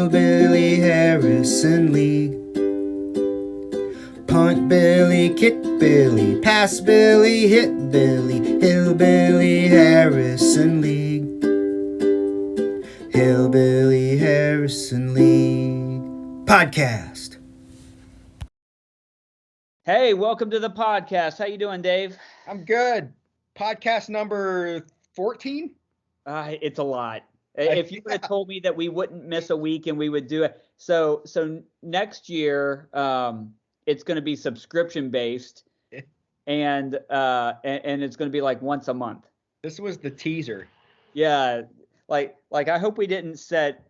Hillbilly Harrison League. Punt Billy, kick Billy, pass Billy, hit Billy, Hillbilly Harrison League. Hillbilly Harrison League podcast. Hey, welcome to the podcast. How you doing, Dave? I'm good. Podcast number 14? It's a lot. If you would have told me that we wouldn't miss a week and we would do it. So next year, it's going to be subscription based and it's going to be like once a month. This was the teaser. Yeah. Like I hope we didn't set,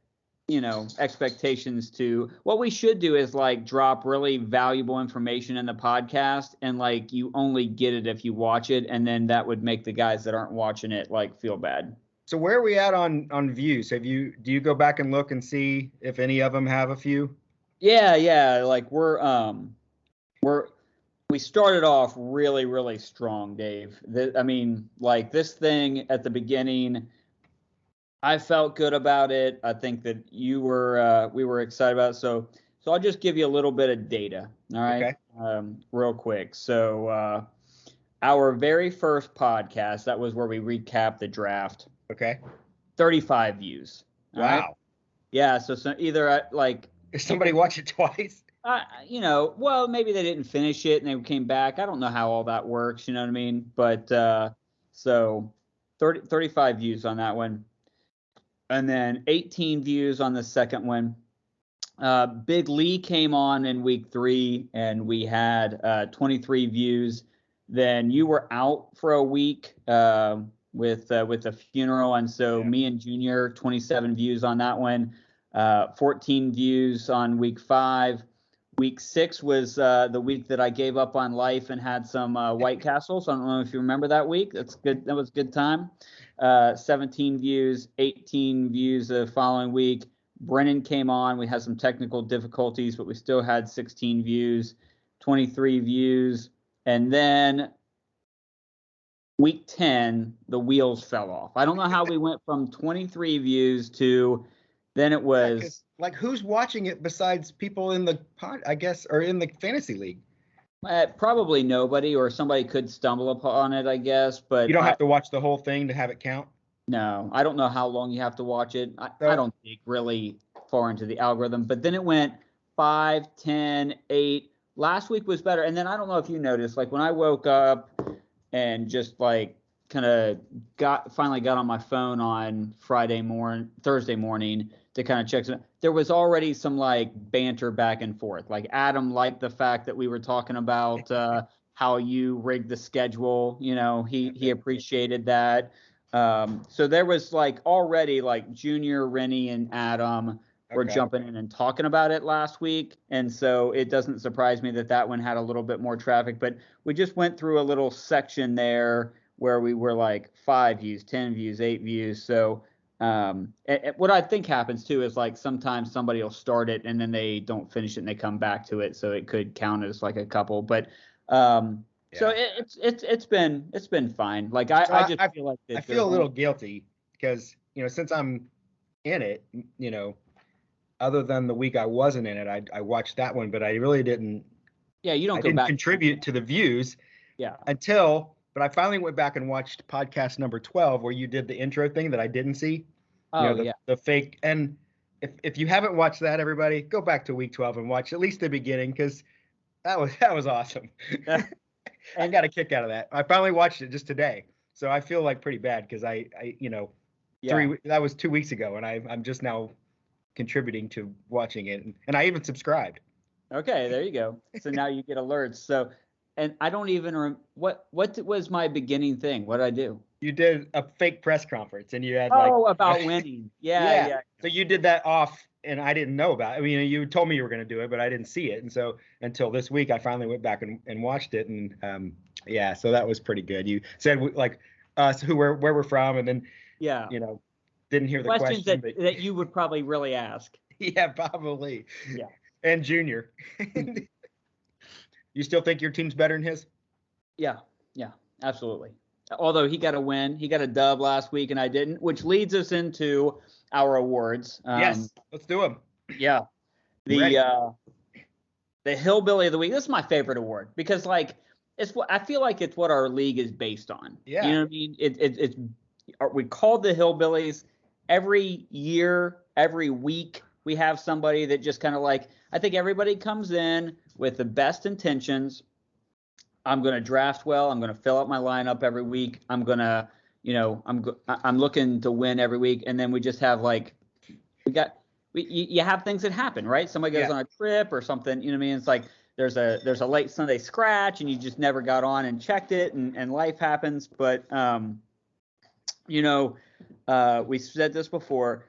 expectations to what we should do is like drop really valuable information in the podcast and like you only get it if you watch it. And then that would make the guys that aren't watching it like feel bad. So where are we at on views? Do you go back and look and see if any of them have a few? Yeah. Like we started off really, really strong, Dave. This thing at the beginning, I felt good about it. I think that we were excited about it. So I'll just give you a little bit of data. All right. Okay. Real quick. So our very first podcast, that was where we recapped the draft. Okay. 35 views. Wow. Right? Yeah. So either Did somebody watch it twice? Well, maybe they didn't finish it and they came back. I don't know how all that works. You know what I mean? But so 35 views on that one. And then 18 views on the second one. Big Lee came on in week 3 and we had 23 views. Then you were out for a week with a funeral. And so me and Junior, 27 views on that one. 14 views on week 5. Week 6 was the week that I gave up on life and had some White Castles. I don't know if you remember that week. That's good. That was a good time. 17 views, 18 views the following week. Brennan came on. We had some technical difficulties, but we still had 16 views, 23 views. And then week 10, the wheels fell off. I don't know how we went from 23 views to then it was like who's watching it besides people in the pod, I guess, or in the fantasy league? Probably nobody, or somebody could stumble upon it, I guess. But you don't have to watch the whole thing to have it count? No, I don't know how long you have to watch it. I don't dig really far into the algorithm. But then it went 5, 10, 8. Last week was better. And then I don't know if you noticed, like when I woke up and just like kind of finally got on my phone on Thursday morning to kind of check some, there was already some like banter back and forth. Like Adam liked the fact that we were talking about how you rigged the schedule. He appreciated that. So there was like already like Junior, Rennie, and Adam were jumping in and talking about it last week. And so it doesn't surprise me that one had a little bit more traffic, but we just went through a little section there where we were like 5 views, 10 views, 8 views. So what I think happens too is like sometimes somebody will start it and then they don't finish it and they come back to it. So it could count as like a couple, but so it's been fine. Like I feel like I feel a little guilty because, since I'm in it, other than the week I wasn't in it, I watched that one, but I really didn't. Yeah, you don't I go didn't back contribute to the views. Yeah. But I finally went back and watched podcast number 12 where you did the intro thing that I didn't see. The fake. And if you haven't watched that, everybody, go back to week 12 and watch at least the beginning because that was awesome. I got a kick out of that. I finally watched it just today, so I feel like pretty bad because that was 2 weeks ago, and I'm just now contributing to watching it, and I even subscribed. Okay, there you go. So now you get alerts. So, and I don't even what was my beginning thing? What did I do? You did a fake press conference, and you had about winning. Yeah. So you did that off, and I didn't know about it. I mean, you told me you were going to do it, but I didn't see it, and so until this week, I finally went back and watched it, and so that was pretty good. You said like us where we're from, and then didn't hear the questions question that you would probably really ask. Yeah, probably. Yeah. And Junior. You still think your team's better than his? Yeah, absolutely. Although he got a win, he got a dub last week and I didn't, which leads us into our awards. Yes, let's do them. Yeah. The Hillbilly of the Week. This is my favorite award because, like, it's what I feel like it's what our league is based on. Yeah. You know what I mean? It's we called the Hillbillies every year, every week. We have somebody that just kind of like, I think everybody comes in with the best intentions. I'm going to draft well. I'm going to fill out my lineup every week. I'm going to, I'm looking to win every week. And then we just have like, you have things that happen, right? Somebody goes on a trip or something, you know what I mean? It's like there's a late Sunday scratch and you just never got on and checked it, and life happens. But we said this before.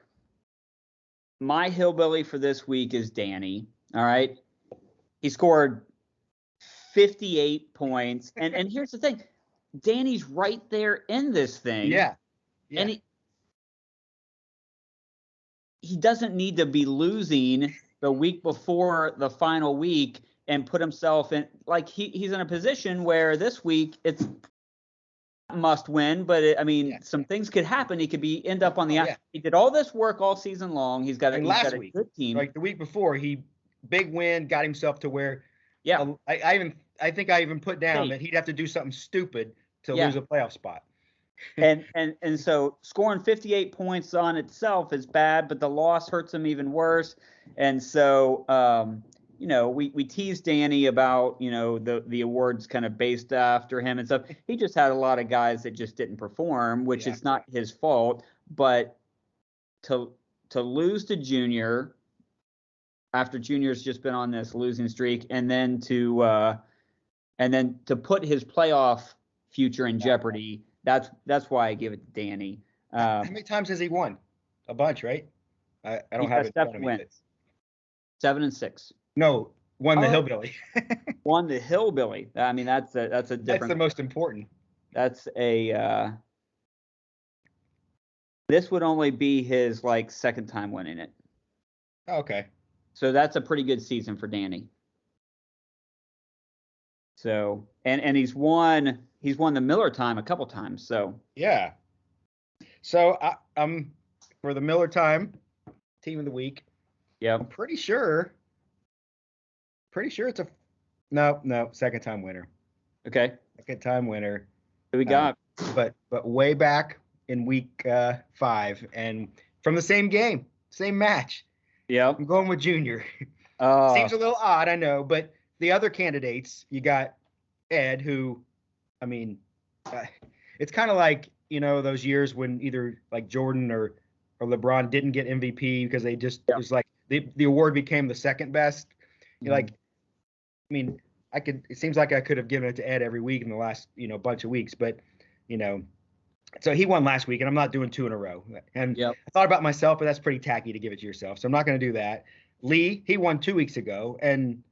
My Hillbilly for this week is Danny. All right. He scored 58 points. And here's the thing. Danny's right there in this thing. Yeah. And he doesn't need to be losing the week before the final week and put himself in, like, he's in a position where this week it's must win, but some things could happen. He could end up on the outside. He did all this work all season long. He's got a good team. Like the week before, he big win, got himself to where I think I even put down that he'd have to do something stupid to lose a playoff spot. and so scoring 58 points on itself is bad, but the loss hurts him even worse. And so, we teased Danny about, the awards kind of based after him and stuff. He just had a lot of guys that just didn't perform, which is not his fault. But to lose to Junior after Junior's just been on this losing streak, and then to put his playoff future in jeopardy. That's why I give it to Danny. How many times has he won? A bunch, right? I don't have it in front of me. 7 and 6. No, won the Hillbilly. Won the Hillbilly. I mean, that's a different. That's the most important. That's this would only be his second time winning it. Okay. So that's a pretty good season for Danny. So and he's won the Miller time a couple times. So yeah. So I'm for the Miller time team of the week. Yeah. I'm pretty sure it's a no second time winner. Okay. Second time winner. Who we got? But way back in week 5 and from the same game, same match. Yeah. I'm going with Junior. Seems a little odd, I know, but the other candidates, you got Ed, who, I mean, it's kind of like, those years when either like Jordan or LeBron didn't get MVP because they just, it was like the award became the second best. You're like, I mean, it seems like I could have given it to Ed every week in the last, bunch of weeks, but, so he won last week and I'm not doing 2 in a row. And I thought about myself, but that's pretty tacky to give it to yourself. So I'm not going to do that. Lee, he won 2 weeks ago, and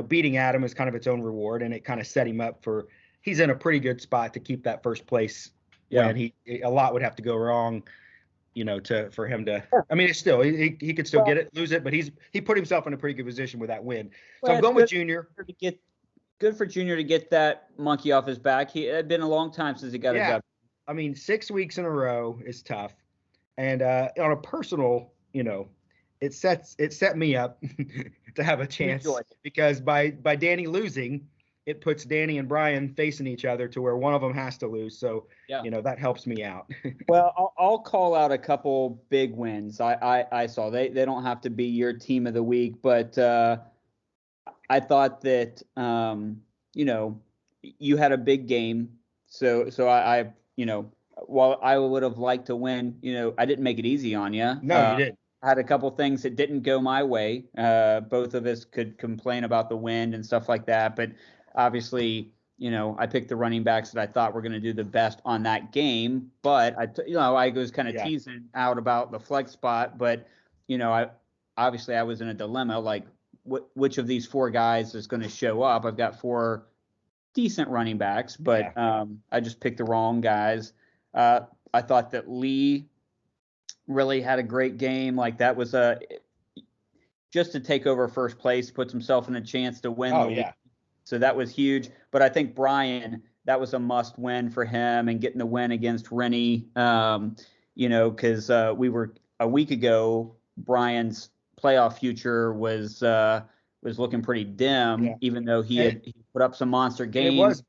beating Adam is kind of its own reward, and it kind of set him up he's in a pretty good spot to keep that first place. Yeah. When a lot would have to go wrong, for him to. I mean, it's still he could still get it, lose it, but he put himself in a pretty good position with that win. So I'm going with Junior. Good for Junior to get that monkey off his back. It had been a long time since he got a job. I mean, 6 weeks in a row is tough, and on a personal, it set me up to have a chance because by Danny losing, it puts Danny and Brian facing each other to where one of them has to lose. So, that helps me out. Well, I'll call out a couple big wins I saw. They don't have to be your team of the week, but I thought that, you had a big game. So I while I would have liked to win, I didn't make it easy on you. No, you didn't. I had a couple things that didn't go my way. Both of us could complain about the wind and stuff like that, but obviously, I picked the running backs that I thought were going to do the best on that game. But I was kind of teasing out about the flex spot. But I was in a dilemma, like which of these 4 guys is going to show up. I've got 4 decent running backs, but I just picked the wrong guys. I thought that Lee really had a great game. Like that was just to take over first place, puts himself in a chance to win the league. So that was huge. But I think Brian, that was a must win for him, and getting the win against Rennie, because we were a week ago, Brian's playoff future was looking pretty dim, even though he put up some monster games. It was,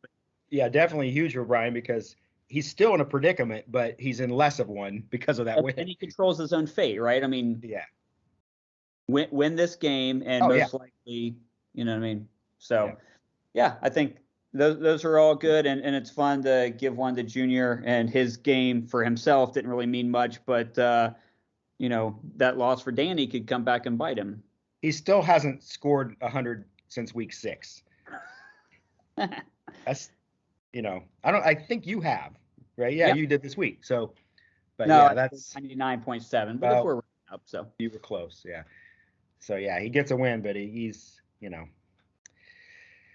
definitely huge for Brian because he's still in a predicament, but he's in less of one because of that win. And he controls his own fate, right? I mean, win this game, and most likely, you know what I mean? So, I think those are all good, and it's fun to give one to Junior, and his game for himself didn't really mean much, but, that loss for Danny could come back and bite him. He still hasn't scored 100 since week 6. That's, I think you have, right? Yeah, you did this week. So, but no, that's 99.7, but if we're up, so. You were close, yeah. So, he gets a win, but he's,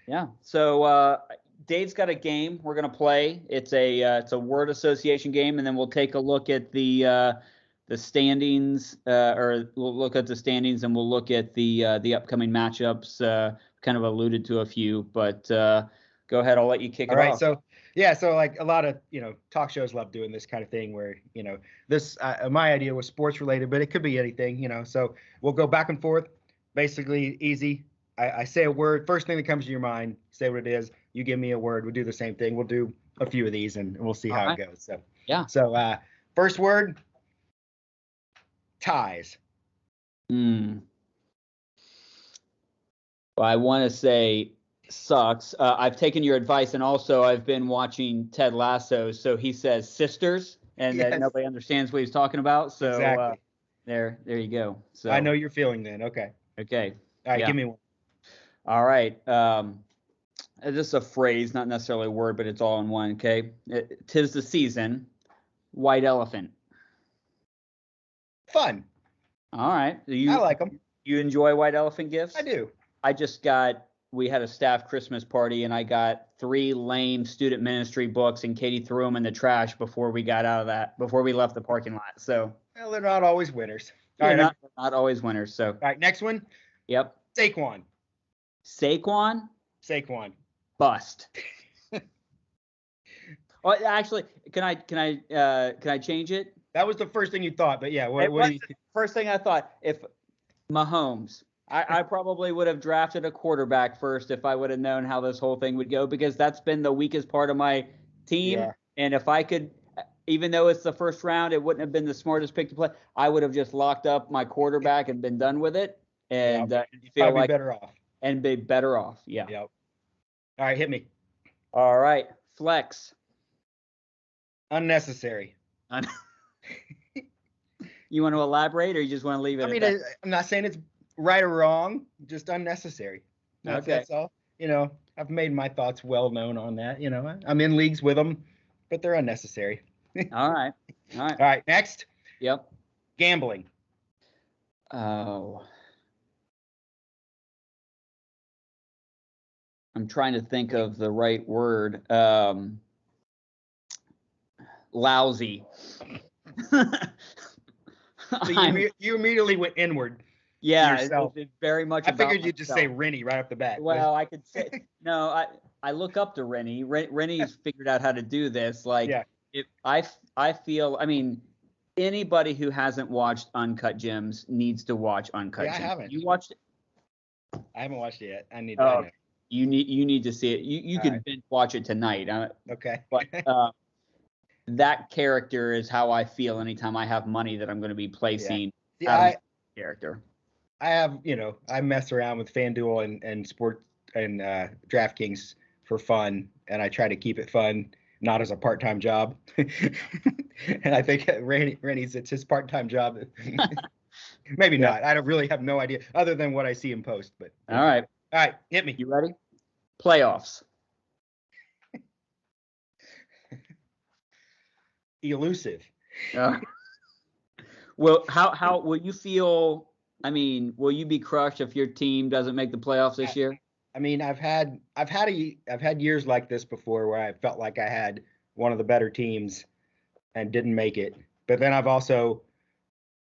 Yeah. So, Dave's got a game we're going to play. It's a word association game, and then we'll take a look at the standings, or we'll look at the standings, and we'll look at the upcoming matchups. Kind of alluded to a few, but go ahead. I'll let you kick it off. All right. So like a lot of talk shows love doing this kind of thing where this my idea was sports related, but it could be anything. So we'll go back and forth. Basically easy. I say a word. First thing that comes to your mind, say what it is. You give me a word. We'll do the same thing. We'll do a few of these, and we'll see how it goes. So So first word. Ties. Well, I want to say sucks. I've taken your advice, and also I've been watching Ted Lasso. So he says sisters, and that nobody understands what he's talking about. So exactly. There you go. So I know you're feeling then. Okay. All right, give me one. All right. This is a phrase, not necessarily a word, but it's all in one. Okay. 'Tis the season. White elephant. Fun. All right. I like them. You enjoy white elephant gifts? I do. We had a staff Christmas party, and I got 3 lame student ministry books, and Katie threw them in the trash before we left the parking lot. So, well, they're not always winners. All right, not always winners. So, all right, next one. Yep. Saquon. Bust. Oh, actually, can I change it? That was the first thing you thought, but yeah, what do you think? First thing I thought, if Mahomes, I probably would have drafted a quarterback first if I would have known how this whole thing would go, because that's been the weakest part of my team. Yeah. And if I could, even though it's the first round, it wouldn't have been the smartest pick to play. I would have just locked up my quarterback and been done with it. And feel like better off. And be better off. Yeah. Yep. All right, hit me. All right. Flex. Unnecessary. You want to elaborate, or you just want to leave it? I mean, I'm not saying it's right or wrong, just unnecessary. Okay. That's all. I've made my thoughts well known on that. I'm in leagues with them, but they're unnecessary. All right. All right. Next. Yep. Gambling. Oh. I'm trying to think of the right word. Lousy. So you immediately went inward. Yeah, it's very much. I figured you'd just say Rennie right off the bat. Well, I could say no. I look up to Rennie. Rennie's figured out how to do this. Like, I feel. I mean, anybody who hasn't watched Uncut Gems needs to watch Uncut Gems. I haven't. You watched it? I haven't watched it yet. I need. You need to see it. You could binge watch it tonight. Okay. But that character is how I feel anytime I have money that I'm going to be placing. Yeah. Character. I have, I mess around with FanDuel and Sport and DraftKings for fun, and I try to keep it fun, not as a part-time job. And I think Rennie's it's his part-time job. Maybe not. I don't really have no idea other than what I see him post. But all right, hit me. You ready? Playoffs. Elusive. Well, how will you feel? I mean, will you be crushed if your team doesn't make the playoffs this year? I mean, I've had years like this before where I felt like I had one of the better teams and didn't make it. But then I've also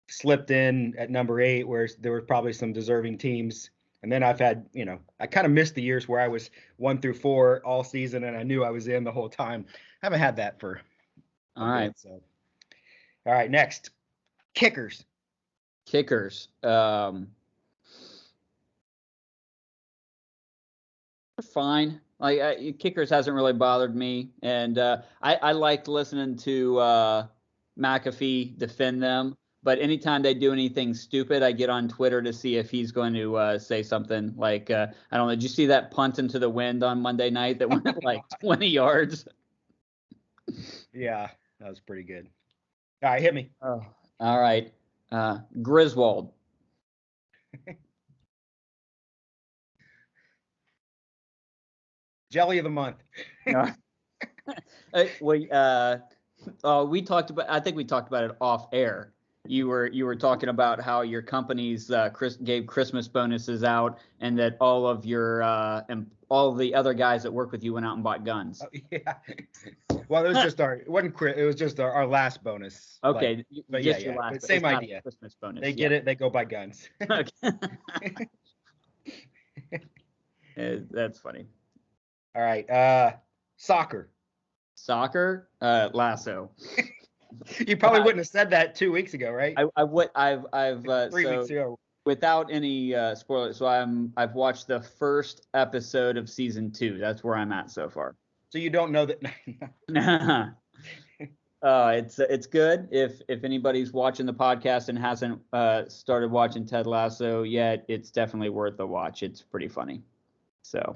slipped in at number 8 where there were probably some deserving teams. And then I've had, I kind of missed the years where I was 1 through 4 all season and I knew I was in the whole time. I haven't had that for all right. So, all right, next. Kickers. fine. Like kickers hasn't really bothered me, and I liked listening to McAfee defend them. But anytime they do anything stupid, I get on Twitter to see if he's going to say something like, I don't know. Did you see that punt into the wind on Monday night that went like 20 yards? Yeah, that was pretty good. All right, hit me. Oh, all right. Griswold. Jelly of the month. We talked about. I think we talked about it off air. You were talking about how your companies gave Christmas bonuses out, and that all of your and all the other guys that work with you went out and bought guns. Oh, yeah. Well, it was just it was just our last bonus. Okay, but just yeah, your last. Same idea. Christmas bonus. They get it. They go buy guns. That's funny. All right. Soccer. Soccer. Lasso. You probably wouldn't have said that 2 weeks ago, right? I would. I've 3 weeks ago. Without any spoilers, so I've watched the first episode of season 2. That's where I'm at so far. So you don't know that. It's good. If anybody's watching the podcast and hasn't started watching Ted Lasso yet, it's definitely worth a watch. It's pretty funny. So,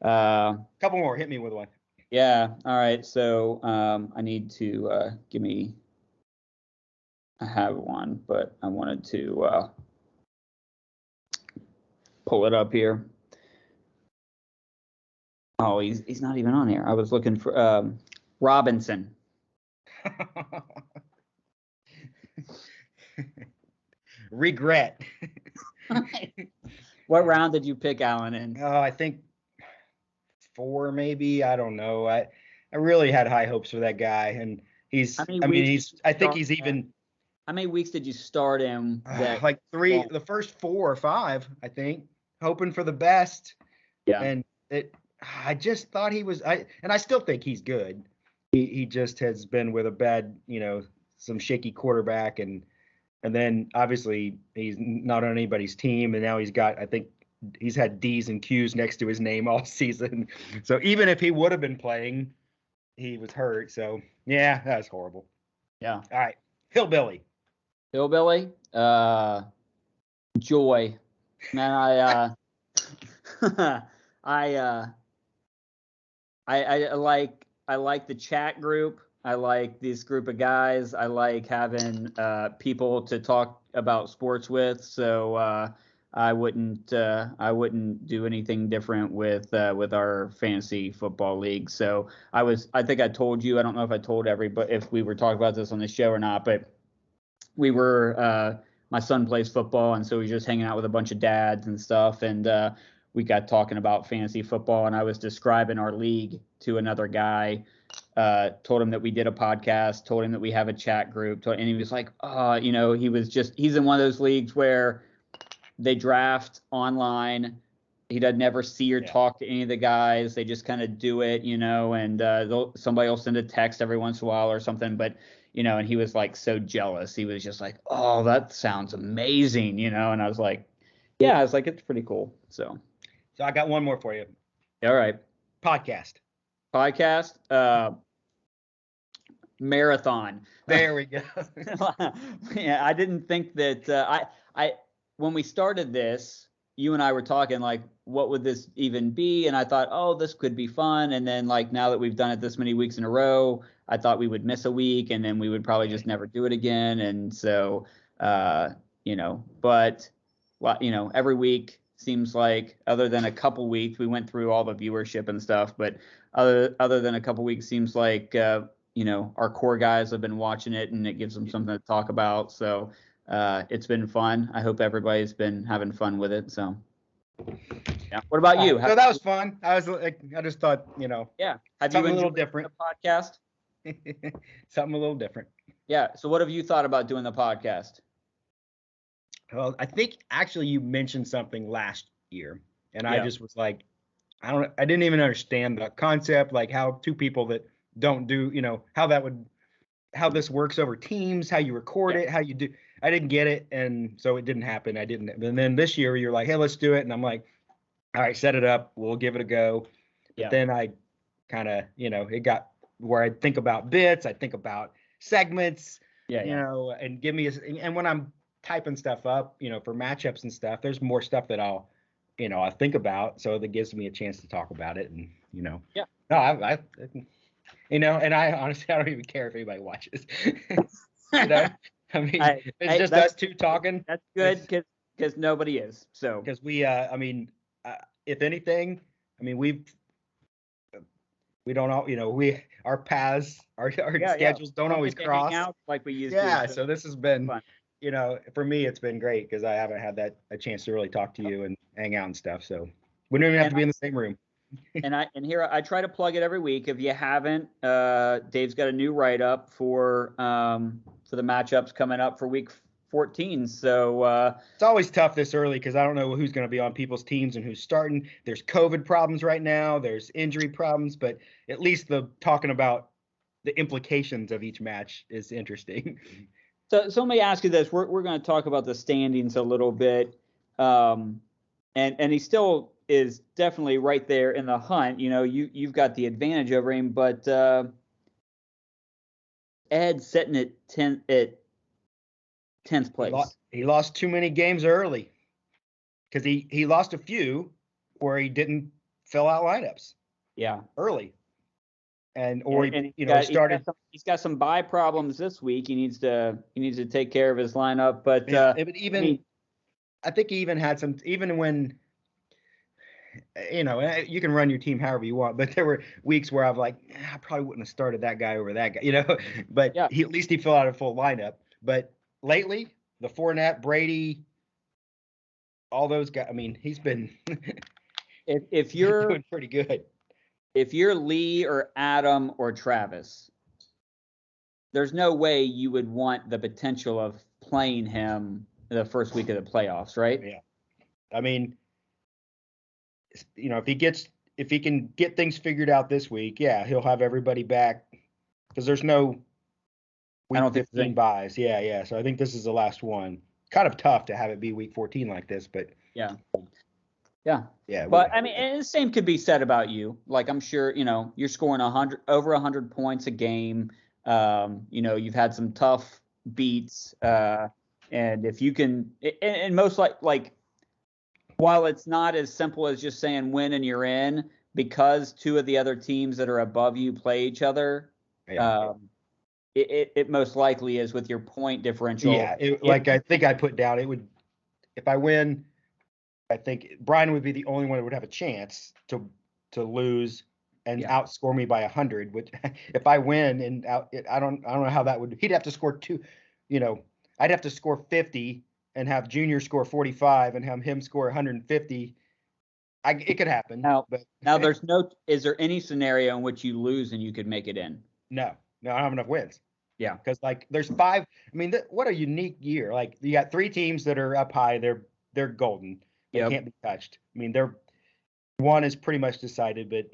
couple more. Hit me with one. Yeah. All right. So I need to give me. I have one, but I wanted to pull it up here. Oh, he's not even on here. I was looking for Robinson. Regret. What round did you pick Allen in? I think 4, maybe. I don't know. I really had high hopes for that guy, and he's. I think he's even. How many weeks did you start him? Like 3, the first 4 or 5, I think, hoping for the best. Yeah. And I just thought he was. I still think he's good. He just has been with a bad, some shaky quarterback, and then obviously he's not on anybody's team, and now I think he's had D's and Q's next to his name all season. So even if he would have been playing, he was hurt. So yeah, that's horrible. Yeah. All right, Hillbilly. Joy. Man, I like the chat group. I like this group of guys. I like having people to talk about sports with. So I wouldn't do anything different with our fantasy football league. So I think I told you. I don't know if I told everybody if we were talking about this on the show or not, but we were. My son plays football, and so we were just hanging out with a bunch of dads and stuff, and we got talking about fantasy football, and I was describing our league to another guy, told him that we did a podcast, told him that we have a chat group, and he was like, he's in one of those leagues where they draft online. He doesn't never see or talk to any of the guys. They just kind of do it, and somebody will send a text every once in a while or something, but and he was like so jealous. He was just like, oh, that sounds amazing, and I was like, yeah, it's pretty cool. So I got one more for you. All right. Podcast. Marathon. There we go. Yeah, I didn't think that I when we started this, you and I were talking like, what would this even be? And I thought, oh, this could be fun. And then like now that we've done it this many weeks in a row, I thought we would miss a week and then we would probably just never do it again. And so, but every week seems like, other than a couple weeks, we went through all the viewership and stuff, but other than a couple weeks, seems like, our core guys have been watching it and it gives them something to talk about. So it's been fun. I hope everybody's been having fun with it. So, yeah. What about you? So that was fun. I just thought, yeah. Have something you a little different the podcast? Something a little different. Yeah. So what have you thought about doing the podcast? Well, I think actually you mentioned something last year, and I just was like, I didn't even understand the concept, like how two people that don't do, how this works over Teams, how you record it, how you do. I didn't get it, and so it didn't happen. And then this year you're like, hey, let's do it, and I'm like, all right, set it up. We'll give it a go. But then I kind of, it got where I think about bits. I think about segments, and give me and when I'm typing stuff up, for matchups and stuff, there's more stuff that I'll think about. So that gives me a chance to talk about it. And, no, and I honestly, I don't even care if anybody watches. I mean, it's just us two talking. That's good because nobody is. So because we, if anything, we don't all, our paths, our schedules don't always cross out like we used to. Yeah, so this has been fun. For me, it's been great because I haven't had a chance to really talk to you and hang out and stuff. So we don't even have to be in the same room. and here I try to plug it every week. If you haven't, Dave's got a new write-up for the matchups coming up for week 14. So it's always tough this early because I don't know who's going to be on people's teams and who's starting. There's COVID problems right now. There's injury problems, but at least the talking about the implications of each match is interesting. So let me ask you this: we're going to talk about the standings a little bit, and he still is definitely right there in the hunt. You've got the advantage over him, but Ed's sitting at 10th place. He lost too many games early because he lost a few where he didn't fill out lineups. Yeah, early, started. He's got some bye problems this week. He needs to take care of his lineup. But I think he even had some. Even when you can run your team however you want, but there were weeks where I'm like, I probably wouldn't have started that guy over that guy. But at least he filled out a full lineup. But lately, the Fournette, Brady, all those guys. He's been if you're doing pretty good. If you're Lee or Adam or Travis, there's no way you would want the potential of playing him the first week of the playoffs, right? Yeah. If he can get things figured out this week, he'll have everybody back because there's no week 15 buys. Yeah. So I think this is the last one. Kind of tough to have it be week 14 like this, but yeah. But and the same could be said about you. Like I'm sure you're scoring over 100 points a game. You've had some tough beats, and if you can, and most like while it's not as simple as just saying win and you're in, because two of the other teams that are above you play each other. It most likely is with your point differential. Yeah, I think I put down, it would, if I win, I think Brian would be the only one that would have a chance to lose and outscore me by 100. Which, if I win and I don't know how that would. He'd have to score I'd have to score 50 and have Junior score 45 and have him score 150. It could happen. Now there's no. Is there any scenario in which you lose and you could make it in? No, I don't have enough wins. Yeah, because there's 5. What a unique year. You got 3 teams that are up high. They're golden. They can't be touched. They're one is pretty much decided, but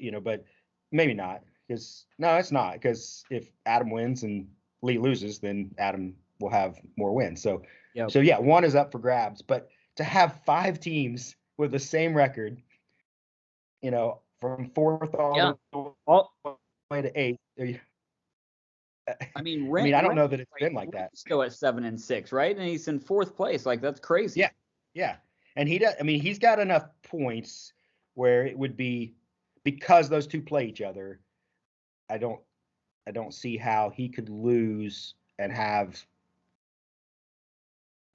maybe not. It's not because if Adam wins and Lee loses, then Adam will have more wins. So one is up for grabs. But to have 5 teams with the same record, from 4th all the way to 8th. I don't know that it's been like that. Still at 7-6, right? And he's in 4th place. That's crazy. Yeah. And he does. He's got enough points where it would be because those two play each other. I don't see how he could lose and have.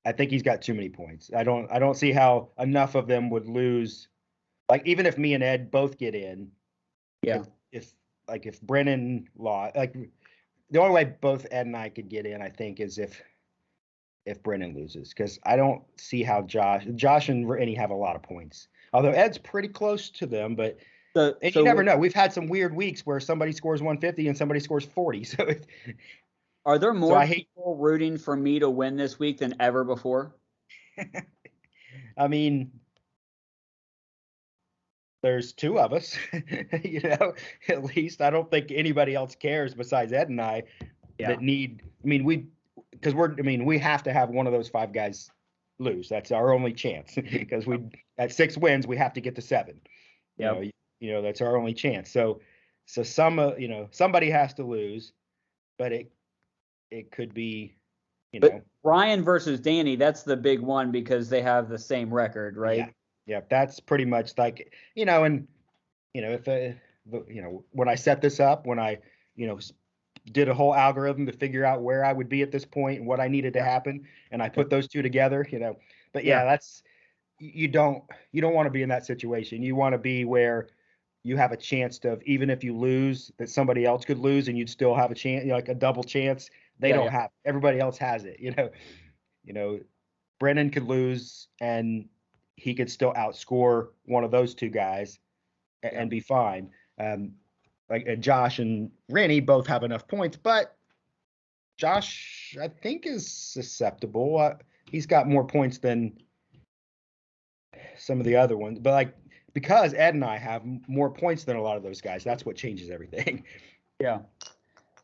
I think he's got too many points. I don't see how enough of them would lose. Even if me and Ed both get in. Yeah. If Brennan lost, the only way both Ed and I could get in, I think, is if Brennan loses, because I don't see how Josh and Rennie have a lot of points. Although Ed's pretty close to them, but you never know. We've had some weird weeks where somebody scores 150 and somebody scores 40. So are there more people rooting for me to win this week than ever before? There's 2 of us, at least. I don't think anybody else cares besides Ed and I that need, we have to have one of those 5 guys lose. That's our only chance because we at 6 wins we have to get to 7. You know that's our only chance. So somebody has to lose, but it could be But Ryan versus Danny, that's the big one because they have the same record, right? Yeah, that's pretty much like and if when I set this up, when I did a whole algorithm to figure out where I would be at this point and what I needed to happen, and I put those two together, But that's you don't want to be in that situation. You want to be where you have a chance to, even if you lose, that somebody else could lose and you'd still have a chance, like a double chance. They don't have. Everybody else has it. Brennan could lose and he could still outscore one of those two guys and be fine. Like Josh and Rennie both have enough points, but Josh, I think, is susceptible. He's got more points than some of the other ones, but because Ed and I have more points than a lot of those guys, that's what changes everything. Yeah.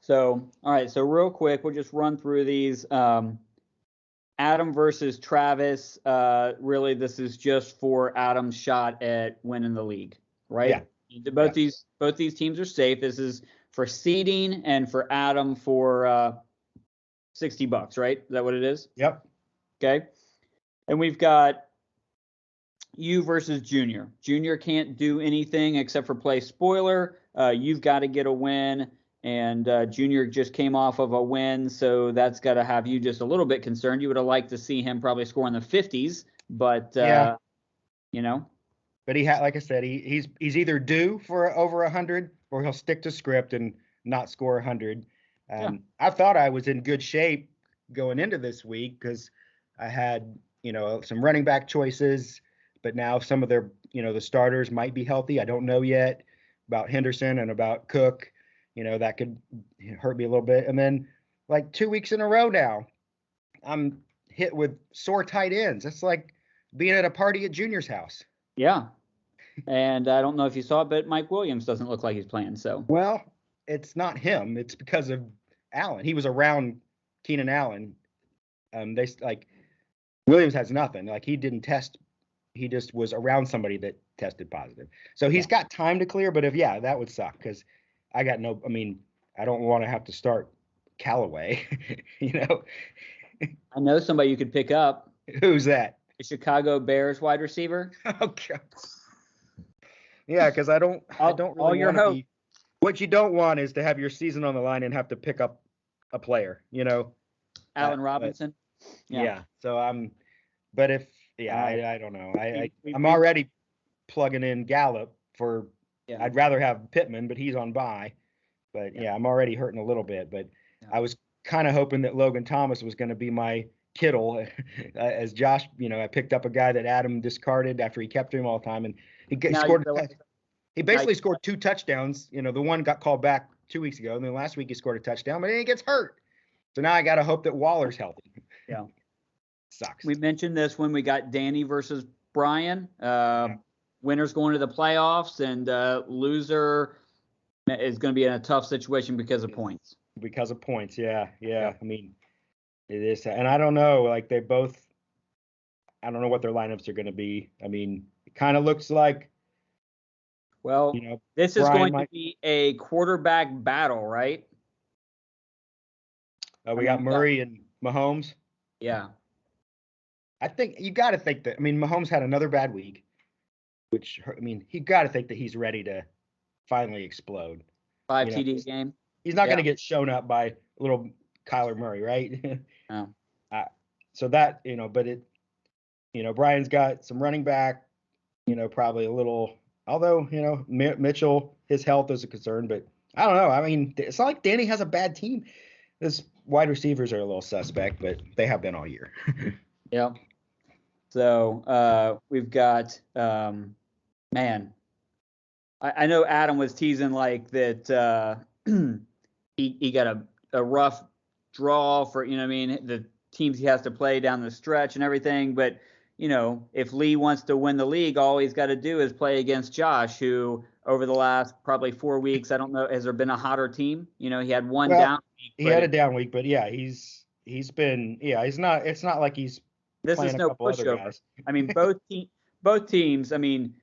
So, all right. So real quick, we'll just run through these. Adam versus Travis. Really, this is just for Adam's shot at winning the league, right? Yeah. Both these teams are safe. This is for seeding and for Adam for $60, right? Is that what it is? Yep. Okay. And we've got you versus Junior. Junior can't do anything except for play spoiler. You've got to get a win, and Junior just came off of a win, so that's got to have you just a little bit concerned. You would have liked to see him probably score in the 50s, but But like I said, he's either due for over 100 or he'll stick to script and not score 100. I thought I was in good shape going into this week because I had some running back choices. But now some of their, the starters might be healthy. I don't know yet about Henderson and about Cook. That could hurt me a little bit. And then 2 weeks in a row now, I'm hit with sore tight ends. It's like being at a party at Junior's house. Yeah. And I don't know if you saw it, but Mike Williams doesn't look like he's playing. So, well, it's not him. It's because of Allen. He was around Keenan Allen. Williams has nothing. He didn't test. He just was around somebody that tested positive. So he's got time to clear, but that would suck because I don't want to have to start Callaway, I know somebody you could pick up. Who's that? The Chicago Bears wide receiver. Oh, God. Yeah, because I don't really all your hope. What you don't want is to have your season on the line and have to pick up a player, Allen Robinson. Yeah. So I don't know. I'm already plugging in Gallup for. Yeah. I'd rather have Pittman, but he's on bye. But I'm already hurting a little bit. But I was kind of hoping that Logan Thomas was going to be my Kittle, as Josh. I picked up a guy that Adam discarded after he kept him all the time, and he scored. He basically scored 2 touchdowns. The one got called back 2 weeks ago, and then last week he scored a touchdown, but then he gets hurt. So now I got to hope that Waller's healthy. Yeah. Sucks. We mentioned this when we got Danny versus Brian. Winner's going to the playoffs, and loser is going to be in a tough situation because of points. Because of points, yeah. I mean, it is, and I don't know. I don't know what their lineups are going to be. I mean, it kind of looks like. Well, this is going to be a quarterback battle, right? We got Murray and Mahomes. Yeah. I think you got to think that. Mahomes had another bad week, which he got to think that he's ready to finally explode. 5 TD game. He's not going to get shown up by little Kyler Murray, right? No. So that but it, Brian's got some running back, probably a little. Although Mitchell, his health is a concern, but I don't know. It's not like Danny has a bad team. His wide receivers are a little suspect, but they have been all year. Yeah. So we've got man. I know Adam was teasing that he got a rough draw for the teams he has to play down the stretch and everything, but if Lee wants to win the league, all he's got to do is play against Josh, who over the last probably 4 weeks, I don't know, has there been a hotter team? He had one down week. He had a down week, but he's been, it's not like he's This is no pushover. I mean, both teams. I mean,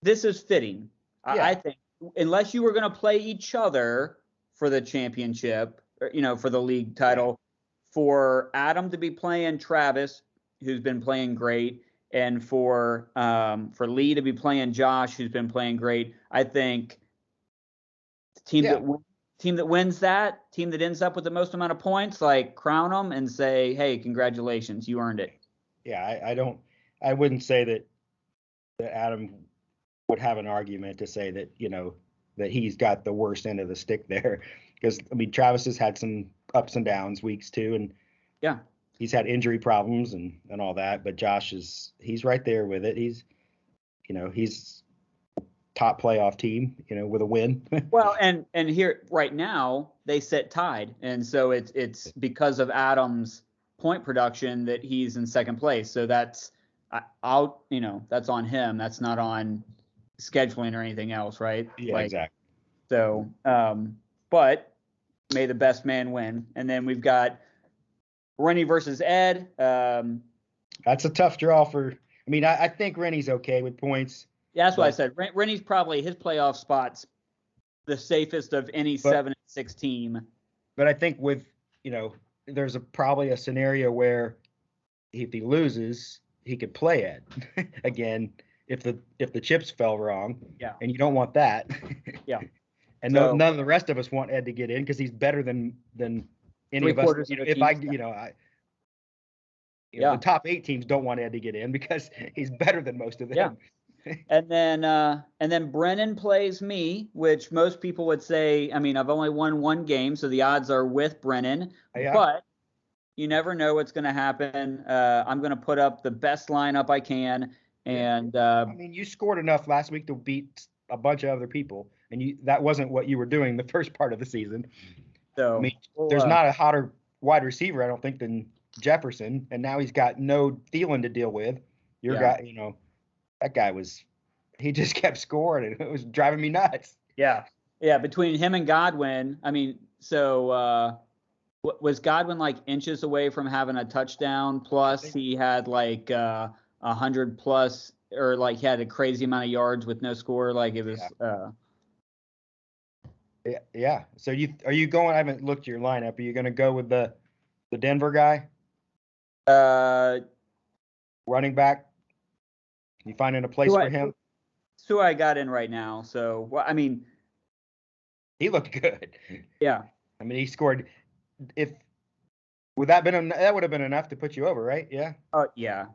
this is fitting. I think unless you were going to play each other for the championship, or, for the league title, for Adam to be playing Travis, who's been playing great, and for Lee to be playing Josh, who's been playing great. I think the team that wins that, team that ends up with the most amount of points, like crown them and say, hey, congratulations, you earned it. Yeah, I wouldn't say that Adam would have an argument to say that, that he's got the worst end of the stick there. Because, I mean, Travis has had some ups and downs weeks too. And he's had injury problems and all that. But Josh he's right there with it. He's top playoff team, with a win. Well, and here right now they sit tied. And so it's because of Adam's point production that he's in second place. So that's that's on him. That's not on scheduling or anything else, right? Yeah, exactly. So, but may the best man win. And then we've got Rennie versus Ed. That's a tough draw I think Rennie's okay with points. Yeah, that's what I said. Rennie's probably his playoff spot's the safest of any 7-6 team. But I think with, there's probably a scenario where if he loses, he could play Ed again if the chips fell wrong. Yeah. And you don't want that. Yeah. And none of the rest of us want Ed to get in because he's better than any of us. The top 8 teams don't want Ed to get in because he's better than most of them. Yeah. And then Brennan plays me, which most people would say, I mean, I've only won one game, so the odds are with Brennan. Yeah. But you never know what's going to happen. I'm going to put up the best lineup I can. And you scored enough last week to beat a bunch of other people, and that wasn't what you were doing the first part of the season. So there's not a hotter wide receiver, I don't think, than Jefferson, and now he's got no Thielen to deal with. Guy, that guy he just kept scoring, and it was driving me nuts. Yeah. Between him and Godwin, I mean, so was Godwin like inches away from having a touchdown? Plus, he had like 100 plus, or like he had a crazy amount of yards with no score. Like it was. Yeah. So are you going? I haven't looked at your lineup. Are you going to go with the Denver guy? Running back. You finding a place for him? That's who I got in right now. So, well, I mean, he looked good. Yeah. I mean, he scored. That would have been enough to put you over, right? Yeah. Oh, yeah.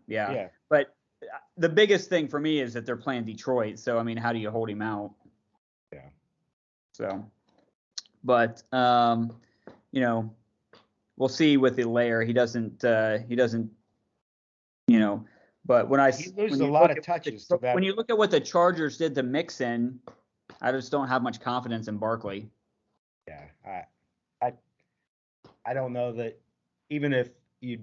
But the biggest thing for me is that they're playing Detroit. So, I mean, how do you hold him out? Yeah. So, but we'll see with the layer. He doesn't. But when he loses a lot of touches. When you look at what the Chargers did to Mixon, I just don't have much confidence in Barkley. Yeah, I don't know that even if you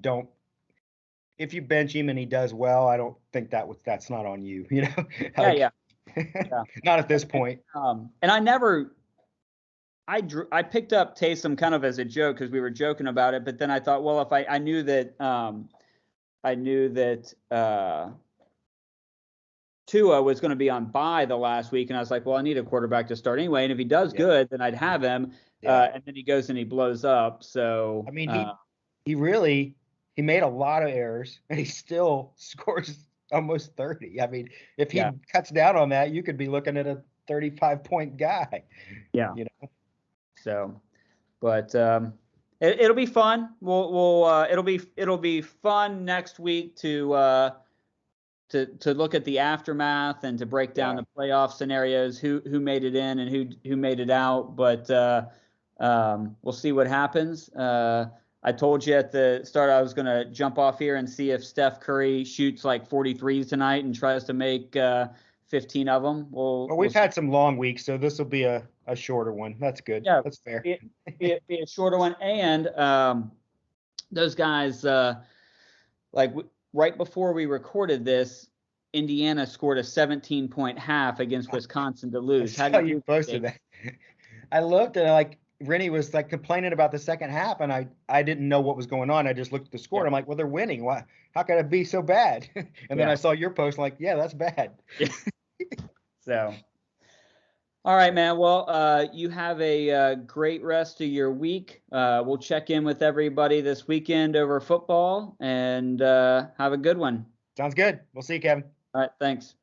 bench him and he does well, I don't think that's not on you. Yeah. Not at this point. And I picked up Taysom kind of as a joke because we were joking about it, but then I thought, well, if I knew that Tua was going to be on bye the last week, and I was like, well, I need a quarterback to start anyway, and if he does good, then I'd have him. And then he goes and he blows up. So I mean, he made a lot of errors, and he still scores almost 30. I mean, if he cuts down on that, you could be looking at a 35-point guy. Yeah. So, but it'll be fun. It'll be fun next week to look at the aftermath and to break down the playoff scenarios, who made it in and who made it out. But we'll see what happens. I told you at the start I was going to jump off here and see if Steph Curry shoots like 43s tonight and tries to make 15 of them. We've had some long weeks, so this will be a shorter one. That's good. Yeah, that's fair. Be a shorter one. And those guys, right before we recorded this, Indiana scored a 17-point half against Wisconsin to lose. How do you posted that? I looked and Rennie was like complaining about the second half, and I didn't know what was going on. I just looked at the score, and I'm like, well, they're winning. Why? How could it be so bad? And then I saw your post, like, yeah, that's bad. So, all right, man. Well, you have a great rest of your week. We'll check in with everybody this weekend over football, and have a good one. Sounds good. We'll see you, Kevin. All right, thanks.